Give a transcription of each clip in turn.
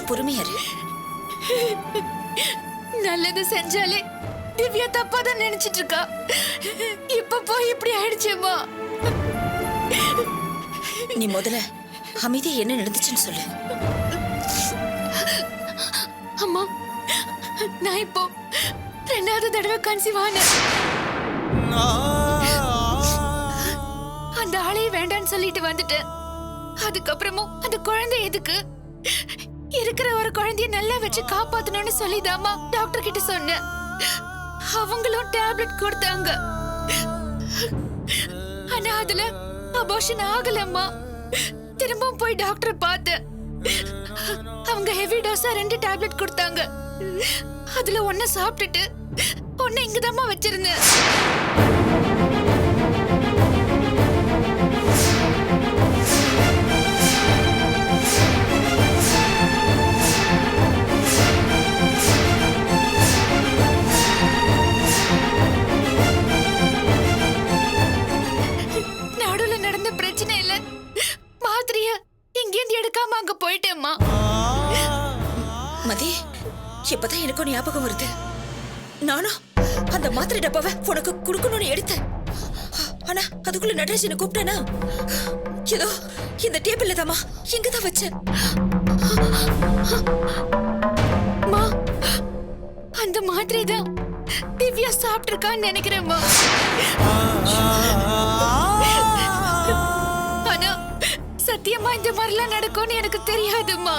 கொஞ்சம் பொறுமையா இரு. நல்லது செஞ்சாலே திவ்யா தப்பா தான் நினைச்சிட்டு இருக்கா. இப்ப போய் இப்படி ஆயிடுச்சேம்மா. நீ முதல்ல அமைதியா என்ன நடந்துச்சுன்னு சொல்லு. அம்மா, நான் இப்போ 2வது தடவை கன்சீவ் ஆனேன். அந்த ஆளையே வேண்டான்னு சொல்லிட்டு வந்துட்டேன். அதுக்கப்புறமும் அந்த குழந்தை எதுக்கு? இருக்கிற ஒரு குழந்தைய நல்லா வச்சு காப்பாத்தணும்னு சொல்லிதாமா டாக்டர் கிட்ட சொன்னேன். அவங்களும் டேப்லெட் கொடுத்தாங்க. ஆனா அதுல அபார்ஷன் ஆகலம்மா. திரும்பவும் போய் டாக்டர் பார்த்தேன். அவங்க ஹெவி டோஸா 2 டேப்லெட் கொடுத்தாங்க. அதுல ஒண்ணு சாப்பிட்டுட்டு ஒண்ணு இங்கதாம்மா வச்சிருந்தேன். நடுவுல நடந்த பிரச்சனை இல்ல, மாத்திரைய இங்கேருந்து எடுக்காம அங்க போயிட்டேம்மா. மதி, இப்பதான் எனக்கும் ஞாபகம் வருது. நானும் அந்த மாத்திரை டப்பாவை உனக்கு குடுக்கணும்னு எடுத்தேன். ஆனா அதுக்குள்ள நடராஜனை கூப்பிட்டேனா, ஏதோ இந்த டேபிள்ல தாமா இங்கதான் வச்சேன். மா, அந்த மாத்திரை தான் திவ்யா சாப்பிட்டிருக்கான்னு நினைக்கிறேம்மா. ஆனா சத்தியமா இந்த மாதிரிலாம் நடக்கும்னு எனக்கு தெரியாதும்மா.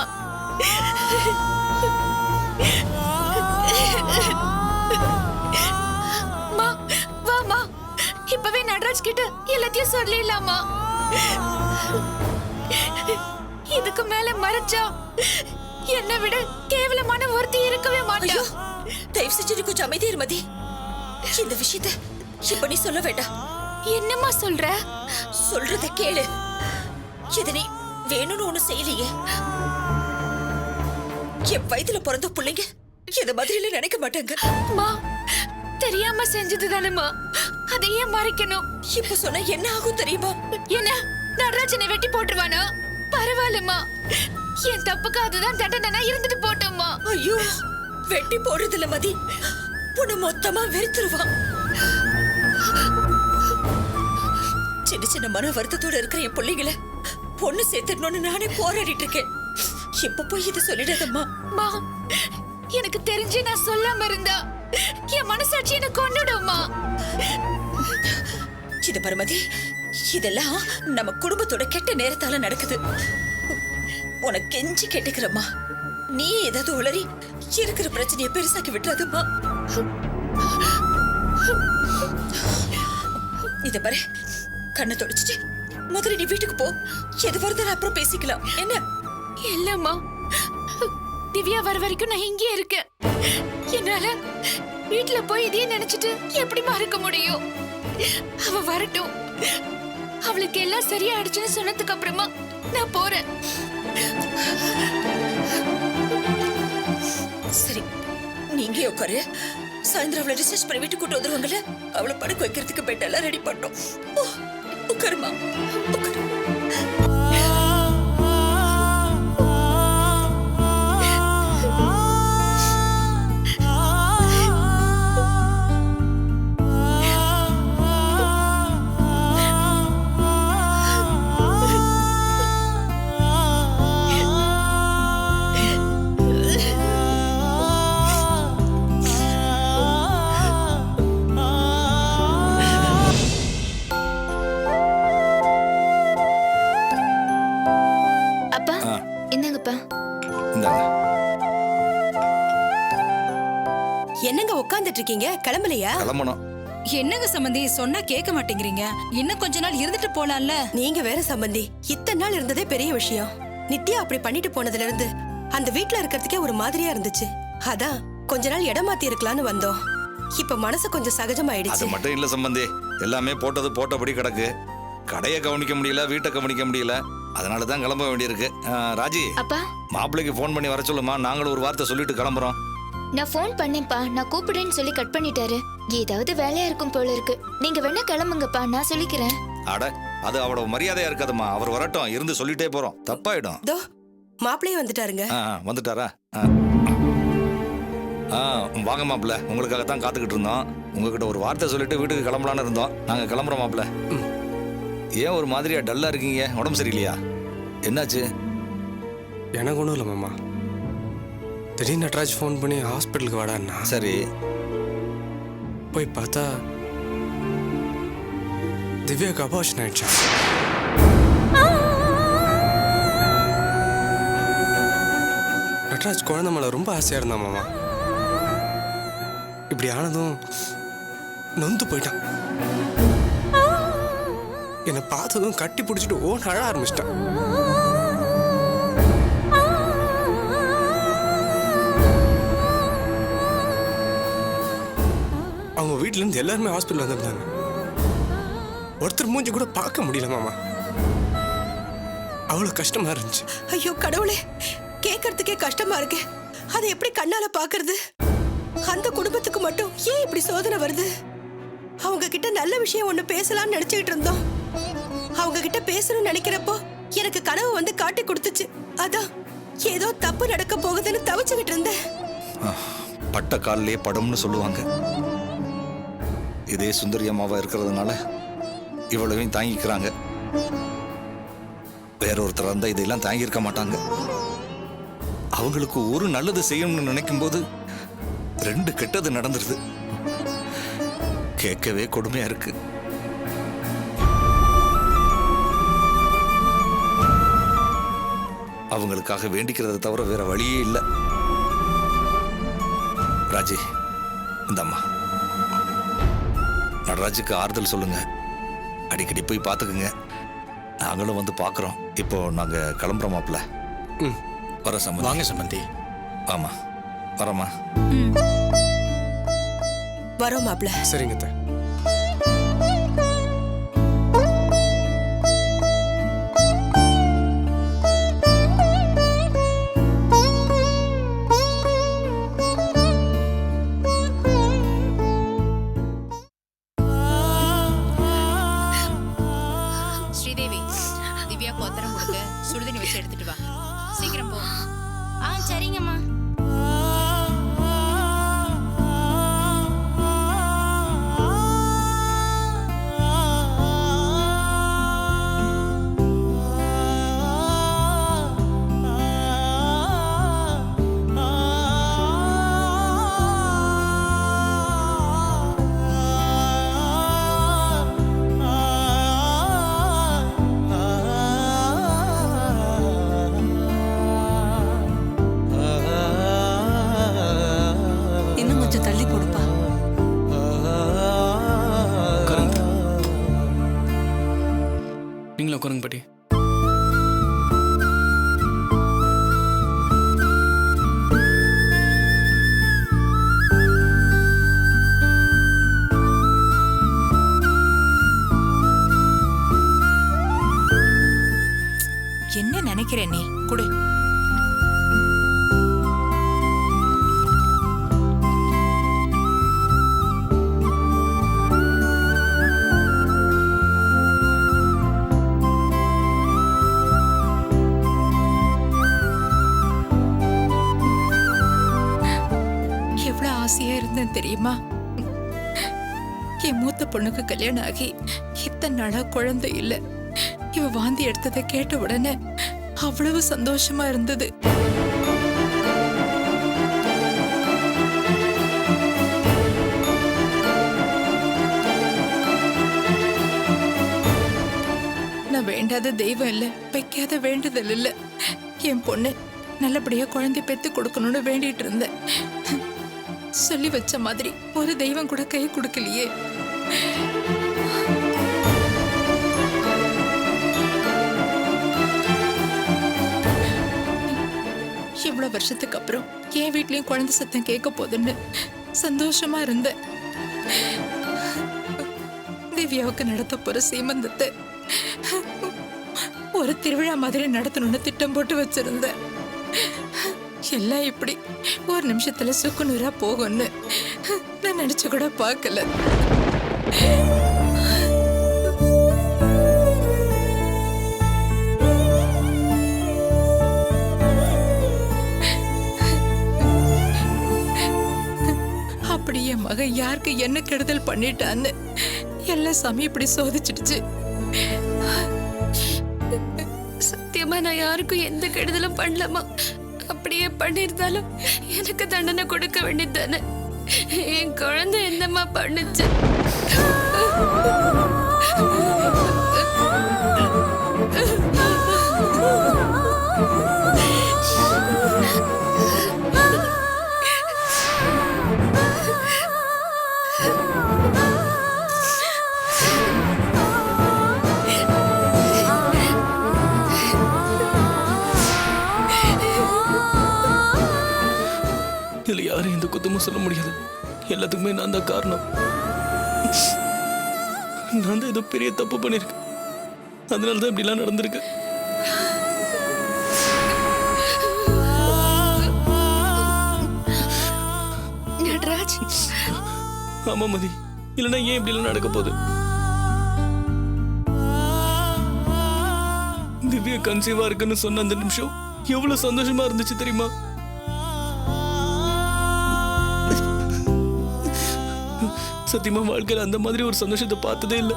மா, வாமா, இப்பவே நடராஜ் கிட்ட எல்லாத்தையும் சொல்லிடலாமா? இதுக்கு மேல மறைச்சா என்னை விட கேவலமான ஒருத்தி இருக்கவே மாட்டா. தயவு செஞ்சு கொஞ்சம் அமைதியா இரு மதி. இந்த விஷயத்தை இப்ப நீ சொல்ல வேண்டாம். என்னம்மா சொல்ற? சொல்றத கேளு. இத நீ வேணும்னு ஒண்ணு செய்யலையே. என் வயதுல பிறந்த பிள்ளைங்க இந்த மாதிரி நினைக்க மாட்டாங்க. மா, தெரியாம செஞ்சது தானேம்மா, அதை ஏன் மறைக்கணும்? இப்ப சொன்ன என்ன ஆகும் தெரியுமா? என்ன, நடராஜனை வெட்டி போட்டுருவானா? பரவாயில்லம்மா, என் தப்புக்கு அதுதான் தண்டனை, இருந்துட்டு போட்டோம்மா. ஐயோ, வெட்டி போடுறதுல மதி, உன்னை மொத்தமா வெறுத்துருவான். சின்ன சின்ன மன வருத்தத்தோட இருக்கிற என் பிள்ளைகளை பொண்ணு சேர்த்துடணும்னு நானே போராடிட்டு இருக்கேன். இப்ப போய் இதை சொல்லிடாதம்மா. மா, எனக்கு தெரிஞ்சு நான் சொல்லாம இருந்தா என் மனசாட்சி என்ன கொன்னுடும்மா. இது பரமதி, இதெல்லாம் நம்ம குடும்பத்தோட கெட்ட நேரத்தால நடக்குது. உனக்கு கெஞ்சி கேட்டுக்கிறம்மா, நீ ஏதாவது உளறி இருக்கிற பிரச்சனையை பெருசாக்கி விட்டுறாதம்மா. இத பாரு, கண்ணை தொடச்சிட்டு முதல்ல நீ வீட்டுக்கு போ. எது வருதுன்னு அப்புறம் பேசிக்கலாம். என்ன? இல்லம்மா, திவ்யா வர வரைக்கும் நான் இங்கே இருக்கேன். என்னால வீட்டுல போய் இதையே நினைச்சிட்டு எப்படிமா இருக்க முடியும்? அவ வரட்டும். அவளுக்கு எல்லாம் சரியாயிடுச்சுன்னு சொன்னதுக்கு அப்புறமா நான் போறேன். சரி, நீங்க உட்காரு. சாயந்தரம் அவளை ரிசர்ச் பண்ணி வீட்டுக்கு கூட்டு வந்துருவாங்கல்ல, அவளை படுக்க வைக்கிறதுக்கு பெட் எல்லாம் ரெடி பண்ணோம். உட்காருமா, உட்காரு. என்னங்க உட்கார்ந்துட்டு இருக்கீங்க? கிளம்பலையா? கிளம்பணும். என்னங்க சம்பந்தி, சொன்னா கேட்க மாட்டேங்கிறீங்க. இன்னும் கொஞ்ச நாள் இருந்துட்டு போலாம்ல. நீங்க வேற சம்பந்தி, இத்தனை நாள் இருந்ததே பெரிய விஷயம். நித்யா அப்படி பண்ணிட்டு போனதுல இருந்து அந்த வீட்ல இருக்கிறதுக்கே ஒரு மாதிரியா இருந்துச்சு. அதான் கொஞ்ச நாள் இடம் மாத்தி இருக்கலாம்னு வந்தோம். இப்ப மனசு கொஞ்சம் சகஜமாயிடுச்சு. அது மட்டும் இல்ல சம்பந்தி, எல்லாமே போட்டது போட்டபடி கிடக்கு. கடையை கவனிக்க முடியல, வீட்டை கவனிக்க முடியல. அதனாலதான் கிளம்ப வேண்டியிருக்கு. ராஜி, அப்பா, மாப்பிள்ளைக்கு போன் பண்ணி வர சொல்லுமா. நாங்களும் ஒரு வார்த்தை சொல்லிட்டு கிளம்புறோம். நான் போன் பண்ணேன்ப்பா, நான் கூப்பிடுறேன்னு சொல்லி கட் பண்ணிட்டாரு. ஏதாவது வேலையா இருக்கும் போல இருக்கு. நீங்க வேணா கிளம்புங்கப்பா, நான் சொல்லிக்கிறேன். அட, அது அவளோட மரியாதையா இருக்காதுமா. அவர் வரட்டும், இருந்து சொல்லிட்டே போறோம். தப்பாயிடும். தோ மாப்பிள்ளையே வந்துட்டாருங்க. வந்துட்டாரா? வாங்க மாப்பிள்ள, உங்களுக்காக தான் காத்துக்கிட்டு இருந்தோம். உங்ககிட்ட ஒரு வார்த்தை சொல்லிட்டு வீட்டுக்கு கிளம்பலான்னு இருந்தோம். நாங்கள் கிளம்புறோம் மாப்பிள்ள. ஏன் ஒரு மாதிரியா டல்லா இருக்கீங்க? உடம்பு சரியில்லையா? என்னாச்சு? எனக்கு ஒன்றும் இல்லை மாமா. திடீர்னு நட்ராஜ் ஃபோன் பண்ணி ஹாஸ்பிட்டலுக்கு வாடான்னா சரி. போய் பார்த்தா திவ்யாவுக்கு அபார்ஷன் ஆயிடுச்சா. நட்ராஜ் குழந்தை மேலே ரொம்ப ஆசையாக இருந்தான் மாமா. இப்படி ஆனதும் நொந்து போயிட்டான். என்னை பார்த்ததும் கட்டி பிடிச்சிட்டு ஓன் அழ ஆரம்பிச்சிட்டான். அவங்க வீட்டிலேருந்து எல்லாருமே ஹாஸ்பிட்டல் வந்திருந்தாங்க. ஒருத்தர் மூஞ்சி கூட பார்க்க முடியல மாமா. அவ்வளோ கஷ்டமா இருந்துச்சு. ஐயோ கடவுளே, கேட்கறதுக்கே கஷ்டமா இருக்கு. அதை எப்படி கண்ணால பாக்குறது? அந்த குடும்பத்துக்கு மட்டும் ஏன் இப்படி சோதனை வருது? அவங்க கிட்ட நல்ல விஷயம் ஒண்ணு பேசலாம்னு நினைச்சுக்கிட்டு இருந்தோம். அவங்க கிட்ட பேசணும்னு நினைக்கிறப்போ எனக்கு கனவு வந்து காட்டி கொடுத்துச்சு. அதான் ஏதோ தப்பு நடக்க போகுதுன்னு தவிச்சுக்கிட்டு இருந்தேன். பட்ட காலிலே படும்னு சொல்லுவாங்க. இதே சுந்தரி அம்மாவா இருக்கிறதுனால இவ்வளவையும் தாங்கிக்கிறாங்க. வேற ஒருத்தர் இருந்தா இதெல்லாம் தாங்கியிருக்க மாட்டாங்க. அவங்களுக்கு ஒரு நல்லது செய்யணும்னு நினைக்கும் போது 2 கெட்டது நடந்துருது. கேட்கவே கொடுமையா இருக்கு. அவங்களுக்காக வேண்டிக்கிறத தவிர வேற வழியே இல்லை. ராஜி, இந்த அம்மா நடராஜுக்கு ஆறுதல் சொல்லுங்க. அடிக்கடி போய் பார்த்துக்குங்க. நாங்களும் வந்து பார்க்குறோம். இப்போ நாங்கள் கிளம்புறோம் மாப்பிள்ள. வர சம்பந்தி. வாங்க சம்பந்தி. ஆமா, வரமா. வரோம் மாப்பிள்ள. சரிங்க அத்தை. ஸ்ரீதேவி, திவ்யா கோத்தரம் கொடுக்க சுடுதண்ணி வச்சு எடுத்துட்டு வா. சீக்கிரம் போ. சரிங்கம்மா. இன்னும் கொஞ்சம் தள்ளி போடுப்பா. நீங்களும் உட்காருங்க பாட்டி. என்ன நினைக்கிற நீ? குடு. எவ்வளவு ஆசையா இருந்தேன் தெரியுமா? என் மூத்த பொண்ணுக்கு கல்யாணம் ஆகி இத்தனை நாளா குழந்தை இல்ல. இவ வாந்தி எடுத்ததை கேட்ட உடனே அவ்வளவு சந்தோஷமா இருந்தது. நான் வேண்டாத தெய்வம் இல்ல, வைக்காத வேண்டுதல் இல்ல. என் பொண்ணு நல்லபடியா குழந்தை பெத்து கொடுக்கணும்னு வேண்டிட்டு இருந்தேன். சொல்லி வச்ச மாதிரி ஒரு தெய்வம் கூட கை கொடுக்கலையே. இவ்வளவு வருஷத்துக்கு அப்புறம் என் வீட்லயும் குழந்தை சத்தம் கேட்க போதுன்னு சந்தோஷமா இருந்தேன். திவ்யாவுக்கு நடத்த போற சீமந்தத்தை ஒரு திருவிழா மாதிரி நடத்தணும்னு திட்டம் போட்டு வச்சிருந்தேன். எல்லாம் இப்படி ஒரு நிமிஷத்துல சுக்குநூறா போகும்னு நான் நினைச்சு கூட பார்க்கல. யாருக்கு என்ன கெடுதல் பண்ணிட்டான்னு எல்லாம் சாமி இப்படி சோதிச்சிடுச்சு. சத்தியமா நான் யாருக்கும் எந்த கெடுதலும் பண்ணலமா. அப்படியே பண்ணிருந்தாலும் எனக்கு தண்டனை கொடுக்க வேண்டியது தானே. என் குழந்தை என்னம்மா பண்ணுச்சு? இதுல யாரும் எந்த குத்தமும் சொல்ல முடியாது. எல்லாத்துக்குமே நான் தான் காரணம். நான் தான் ஏதோ பெரிய தப்பு பண்ணிருக்கேன். அதனாலதான் இப்படி எல்லாம் நடந்திருக்கு. நடராஜ், ஆமா மதி, இல்லைன்னா ஏன் இப்படி எல்லாம் நடக்க போகுது? திவ்யா கன்சீவா இருக்குன்னு சொன்ன அந்த நிமிஷம் எவ்வளவு சந்தோஷமா இருந்துச்சு தெரியுமா? சத்தியமா வாழ்க்கையில அந்த மாதிரி ஒரு சந்தோஷத்தை பார்த்ததே இல்லை.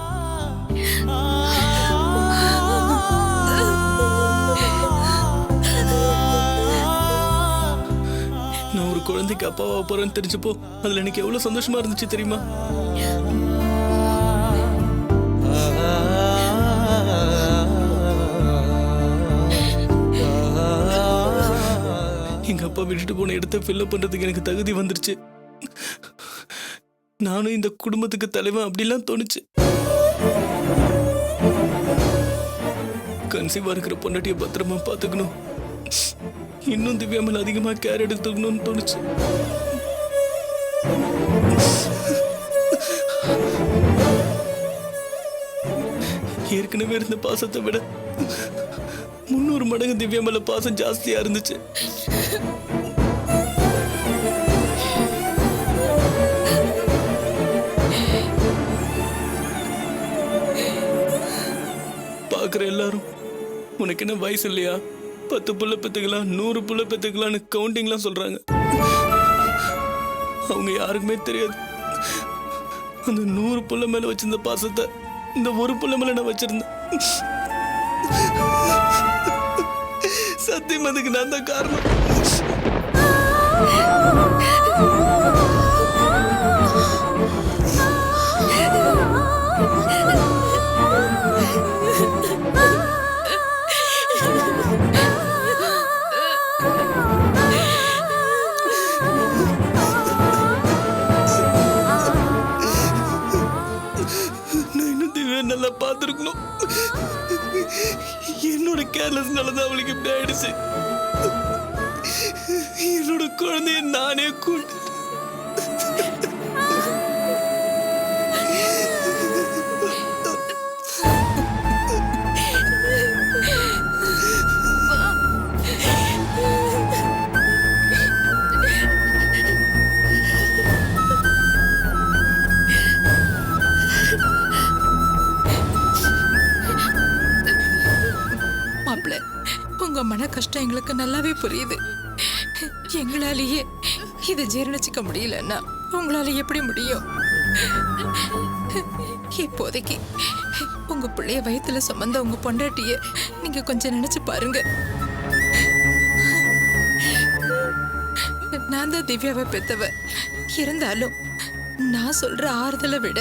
நான் ஒரு குழந்தைக்கு அப்பாவா போறேன்னு தெரிஞ்சப்போ அதுல எனக்கு எவ்வளவு சந்தோஷமா இருந்துச்சு தெரியுமா? எங்க அப்பா விட்டுட்டு போன இடத்த ஃபில்அப் பண்றதுக்கு எனக்கு தகுதி வந்துருச்சு. நானும் இந்த குடும்பத்துக்கு தலைவன் அப்படிலாம் தோணுச்சு. கன்சீவா இருக்கிற பொண்டாட்டிய பத்திரமா பாத்துக்கணும், இன்னும் திவ்யா மேல அதிகமா கேர் எடுத்துக்கணும்னு தோணுச்சு. ஏற்கனவே இருந்த பாசத்தை விட 300 மடங்கு திவ்யா மேல பாசம் ஜாஸ்தியா இருந்துச்சு. பாக்குற எல்லாரும் உனக்கு என்ன வயசு இல்லையா, 10 புள்ள பெத்துக்கலாம், 100 புள்ள பெத்துக்கலான்னு கவுண்டிங்லாம் சொல்றாங்க. அவங்க யாருக்குமே தெரியாது அந்த 100 புள்ள மேல வச்சிருந்த பாசத்தை இந்த ஒரு புள்ள மேல நான் வச்சிருந்தேன். சத்தியம் அதுக்கு நான் தான் காரணம். நல்லா பார்த்துருக்கணும். என்னோட கேர்லெஸ்னாலதான் அவளுக்கு இப்படி ஆயிடுச்சு. என்னோட குழந்தைய நானே கூட்டு உங்க மன கஷ்டம் எங்களுக்கு நல்லாவே புரியுது. எங்களாலேயே இதை ஜீரணிச்சுக்க முடியலன்னா உங்களால எப்படி முடியும்? இப்போதைக்கு உங்க பிள்ளைய வயித்துல சுமந்த உங்க பொண்டாட்டிய நீங்க கொஞ்சம் நினைச்சு பாருங்க. நான் தான் திவ்யாவை பெத்தவ. இருந்தாலும் நான் சொல்ற ஆறுதலை விட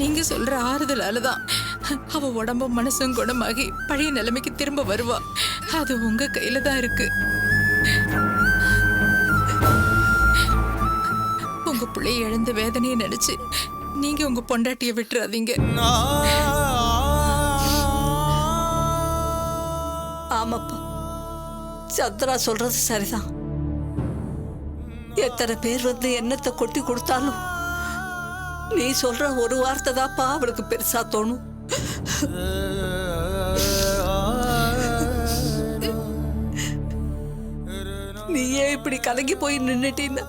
நீங்க சொல்ற ஆறுதலாலதான் அவ உடம்பும் மனசும் குணமாகி பழைய நிலைமைக்கு திரும்ப வருவா. அது உங்க கையில தான் இருக்கு. உங்க பிள்ளைய இழந்த வேதனையை நினைச்சு நீங்க உங்க பொண்டாட்டிய விட்டுறாதீங்க. ஆமாப்பா, சந்திரா சொல்றது சரிதான். எத்தனை பேர் வந்து என்னத்தை கொட்டி கொடுத்தாலும் நீ சொல்ற ஒரு வார்த்தை தான்ப்பா அவளுக்கு பெருசா தோணும். நீயே இப்படி கலங்கி போய் நின்னுட்டீன்னா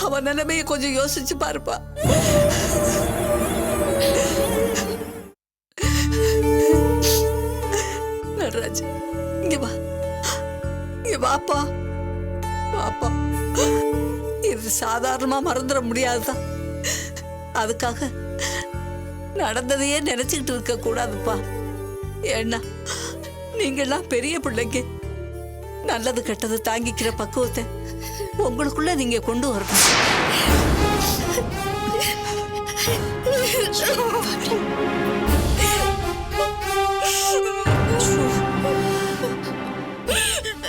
அவன் நிலைமைய கொஞ்சம் யோசிச்சு பாருப்பா. நடராஜ், இங்க வா, இங்க வாப்பா, வாப்பா. இது சாதாரணமா மறந்துட முடியாதுதான். அதுக்காக நடந்ததையே நினைச்சுக்கிட்டு இருக்க கூடாதுப்பா. ஏன்னா நீங்கெல்லாம் பெரிய பிள்ளைங்க, நல்லது கெட்டது தாங்கிக்கிற பக்குவத்தை உங்களுக்குள்ள நீங்க கொண்டு வரணும்.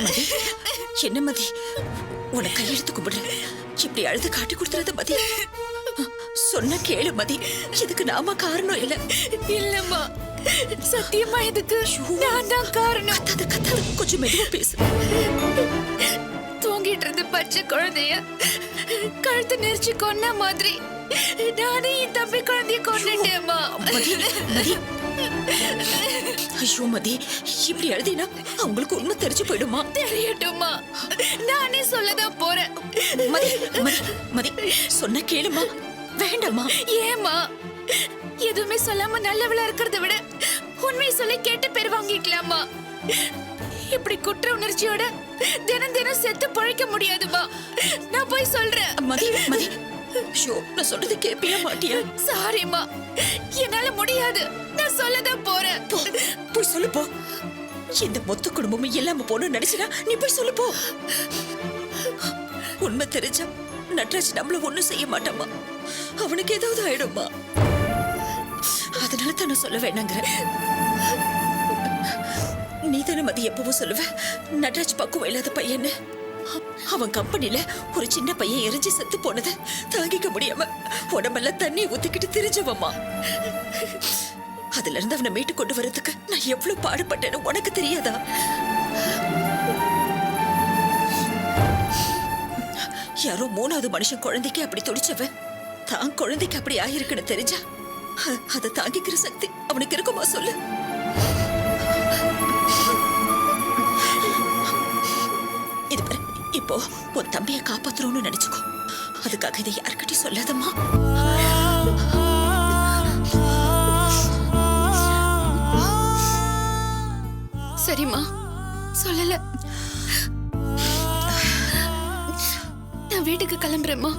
மதி, என்ன மதி, உனக்கு கையெழுத்து கும்பிடுறேன். இப்படி அழுது காட்டி கொடுத்துறது மதி. சொன்ன கேளு மதி, இதுக்கு நாம காரணம் இல்ல. இல்லம்மா, சத்தியமா இதுக்கு நான் தான் காரணம். கத்தாத கத்தாத, கொஞ்சம் மெதுவா பேசு. தூங்கிட்டு இருந்த பச்சை குழந்தைய கழுத்து நெரிச்சு கொன்ன மாதிரி நானே என் தம்பி குழந்தைய கொன்னுட்டேம்மா. மதி மதி, ஐயோ மதி, இப்படி எழுதினா அவங்களுக்கு உண்மை தெரிஞ்சு போயிடுமா? தெரியட்டும்மா, நானே சொல்லதான் போறேன். மதி மதி மதி, சொன்ன கேளுமா. வேண்டாமா? ஏமா எதுவுமே சொல்லாம நல்லவளா இருக்கிறத விட உண்மையை சொல்லி கேட்டு பேர் வாங்கிக்கலாமா? இப்படி குற்ற உணர்ச்சியோட தினம் தினம் செத்து பழைக்க முடியாதுமா. நான் போய் சொல்றேன். மதி மதி, ஐயோ, நான் சொல்றது கேட்பியா மாட்டியா? சாரிம்மா, என்னால முடியாது. நான் சொல்லதான் போறேன். போய் சொல்லு போ. இந்த மொத்த குடும்பமும் இல்லாம போன நினைச்சினா நீ போய் சொல்லு போ. உண்மை தெரிஞ்சா நட்ராஜ் நம்மள ஒண்ணும் செய்ய மாட்டாமா. அவனுக்கு ஏதாவது ஆயிடுமா. அதனால தான் நான் சொல்ல வேணாங்கிற. நீ தானே மதி எப்பவும் சொல்லுவ நட்ராஜ் பக்குவம் இல்லாத பையன்னு. அவன் கம்பெனில ஒரு சின்ன பையன் எரிஞ்சு செத்து போனதை தாங்கிக்க முடியாம உடம்பெல்லாம் தண்ணி ஊத்திக்கிட்டு திரிஞ்சவம்மா. அதுல இருந்து அவனை மீட்டு கொண்டு வரதுக்கு நான் எவ்வளவு பாடுபட்டேன்னு உனக்கு தெரியாதா? யாரோ மூணாவது மனுஷன் குழந்தைக்கு அப்படி துடிச்சவன் தான் குழந்தைக்கு அப்படி ஆயிருக்குன்னு தெரிஞ்சா அதை தாங்கிக்கிற சக்தி அவனுக்கு இருக்குமா சொல்லு? இது பாரு, இப்போ உன் தம்பியை காப்பாத்துறோம்னு நினைச்சுக்கோ. அதுக்காக இதை யார்கிட்டயும் சொல்லாதம்மா. சரிம்மா, சொல்லல. நான் வீட்டுக்கு கிளம்புறேம்மா.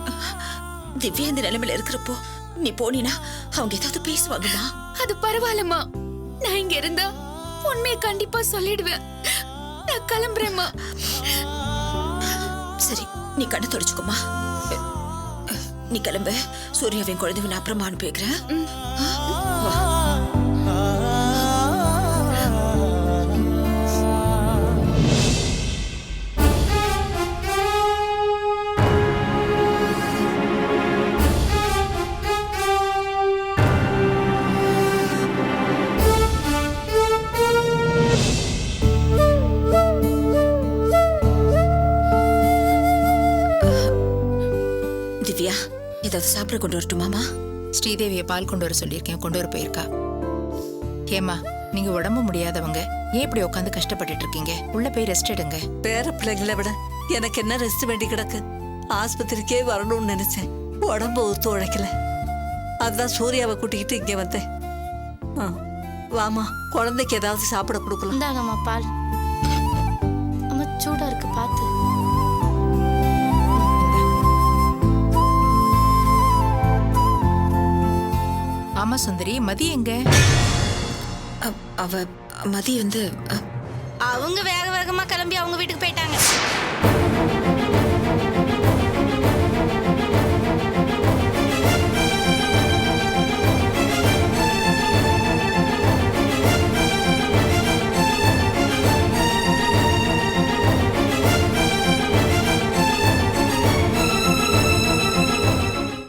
திவ்யா இந்த நிலைமையில இருக்கிறப்போ நீ போனீனா அவங்க ஏதாவது பேசுவாங்கம்மா. அது பரவாயில்லம்மா, நான் இங்க இருந்தா உண்மையை கண்டிப்பா சொல்லிடுவேன். நான் கிளம்புறேம்மா. சரி, நீ கண்ணை தொடச்சுக்கோமா. நீ கிளம்பு. சூர்யாவின் குழந்தைவை நான் அப்புறமா அனுப்பி வைக்கிறேன். திவ்யா, ஏதாவது சாப்பிட கொண்டு வரட்டுமாமா? ஸ்ரீதேவியை பால் கொண்டு வர சொல்லியிருக்கேன், கொண்டு வர போயிருக்கா. ஏமா, நீங்க உடம்பு முடியாதவங்க ஏன் இப்படி உட்காந்து கஷ்டப்பட்டுட்டு இருக்கீங்க? உள்ள போய் ரெஸ்ட் எடுங்க. பேர பிள்ளைங்களை விட எனக்கு என்ன ரெஸ்ட் வேண்டி கிடக்கு? ஆஸ்பத்திரிக்கே வரணும்னு நினைச்சேன், உடம்பு ஒத்து உழைக்கல. அதுதான் சூர்யாவை கூட்டிக்கிட்டு இங்கே வந்தேன். வாமா, குழந்தைக்கு ஏதாவது சாப்பிட கொடுக்கலாம். இந்தாங்கம்மா பால். அம்மா சூடா இருக்கு, பார்த்து. ஆமா சுந்தரி, மதி எங்க? அவ மதி வந்து அவங்க வேக வேகமா கிளம்பி அவங்க வீட்டுக்கு போயிட்டாங்க.